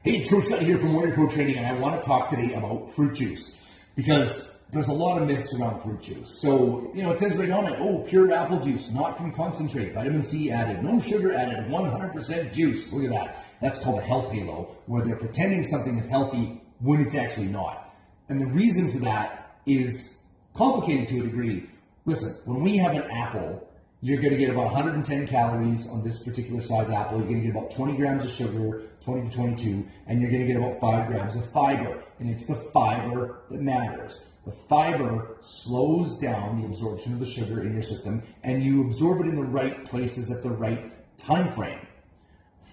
Hey, it's Coach Scott here from Warrior Code Training, and I want to talk today about fruit juice because there's a lot of myths around fruit juice. So, it says right on it, pure apple juice, not from concentrate, vitamin C added, no sugar added, 100% juice. Look at that. That's called a health halo, where they're pretending something is healthy when it's actually not. And the reason for that is complicated to a degree. Listen, when we have an apple, you're going to get about 110 calories on this particular size apple. You're going to get about 20 grams of sugar, 20 to 22, and you're going to get about 5 grams of fiber. And it's the fiber that matters. The fiber slows down the absorption of the sugar in your system, and you absorb it in the right places at the right time frame.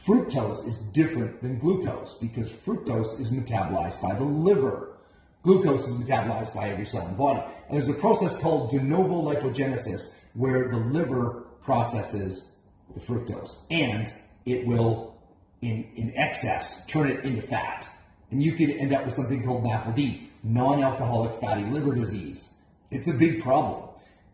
Fructose is different than glucose because fructose is metabolized by the liver. Glucose is metabolized by every cell in the body. And there's a process called de novo lipogenesis where the liver processes the fructose and it will, in excess, turn it into fat. And you could end up with something called NAFLD, non-alcoholic fatty liver disease. It's a big problem.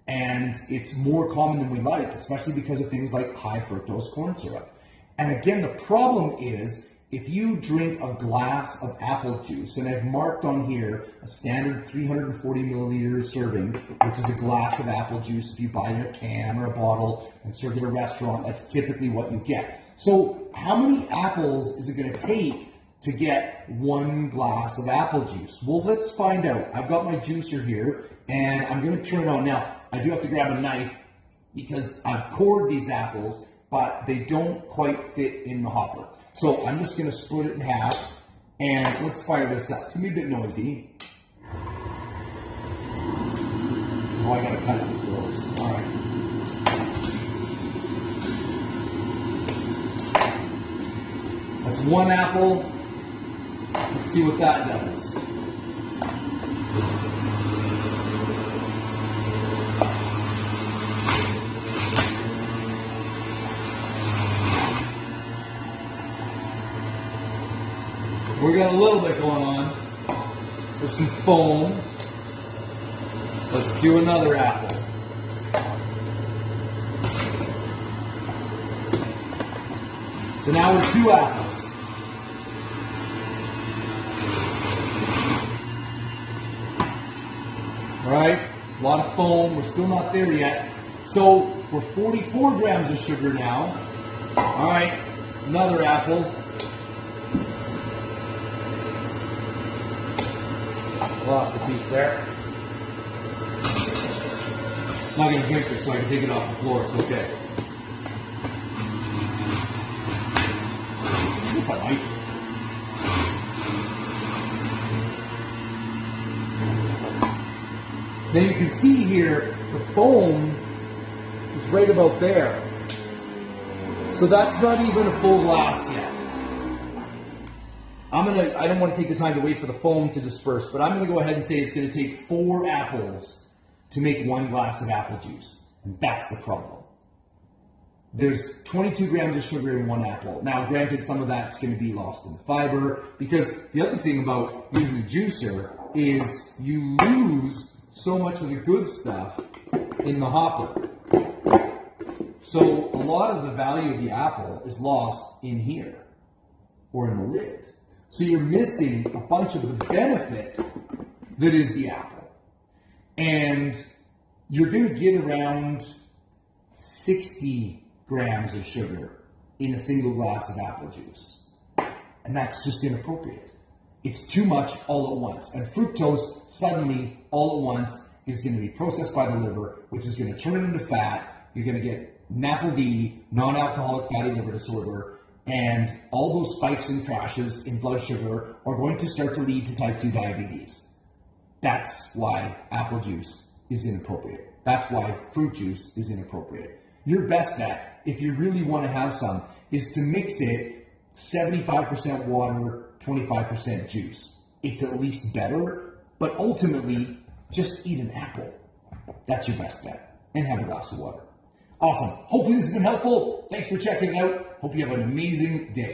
And it's more common than we like, especially because of things like high fructose corn syrup. And again, the problem is if you drink a glass of apple juice, and I've marked on here a standard 340 milliliter serving, which is a glass of apple juice. If you buy it in a can or a bottle and serve it at a restaurant, that's typically what you get. So how many apples is it going to take to get one glass of apple juice? Well, let's find out. I've got my juicer here, and I'm going to turn it on. Now, I do have to grab a knife because I've cored these apples, but they don't quite fit in the hopper. So I'm just going to split it in half, and let's fire this up. It's going to be a bit noisy. Oh, I got to cut it with those. All right. That's one apple. Let's see what that does. We got a little bit going on with some foam. Let's do another apple. So now we're 2 apples. All right, a lot of foam. We're still not there yet. So we're 44 grams of sugar now. All right, another apple. Lost a piece there. I'm not going to drink this so I can take it off the floor. It's okay. I guess I might. Now you can see here the foam is right about there. So that's not even a full glass yet. I don't want to take the time to wait for the foam to disperse, but I'm going to go ahead and say it's going to take 4 apples to make 1 glass of apple juice. And that's the problem. There's 22 grams of sugar in 1 apple. Now, granted, some of that's going to be lost in the fiber, because the other thing about using a juicer is you lose so much of the good stuff in the hopper. So a lot of the value of the apple is lost in here or in the lid. So you're missing a bunch of the benefit that is the apple. And you're going to get around 60 grams of sugar in a single glass of apple juice. And that's just inappropriate. It's too much all at once. And fructose suddenly all at once is going to be processed by the liver, which is going to turn it into fat. You're going to get NAFLD, non-alcoholic fatty liver disorder, and all those spikes and crashes in blood sugar are going to start to lead to type 2 diabetes. That's why apple juice is inappropriate. That's why fruit juice is inappropriate. Your best bet, if you really want to have some, is to mix it 75% water, 25% juice. It's at least better, but ultimately, just eat an apple. That's your best bet. And have a glass of water. Awesome. Hopefully this has been helpful. Thanks for checking it out. Hope you have an amazing day.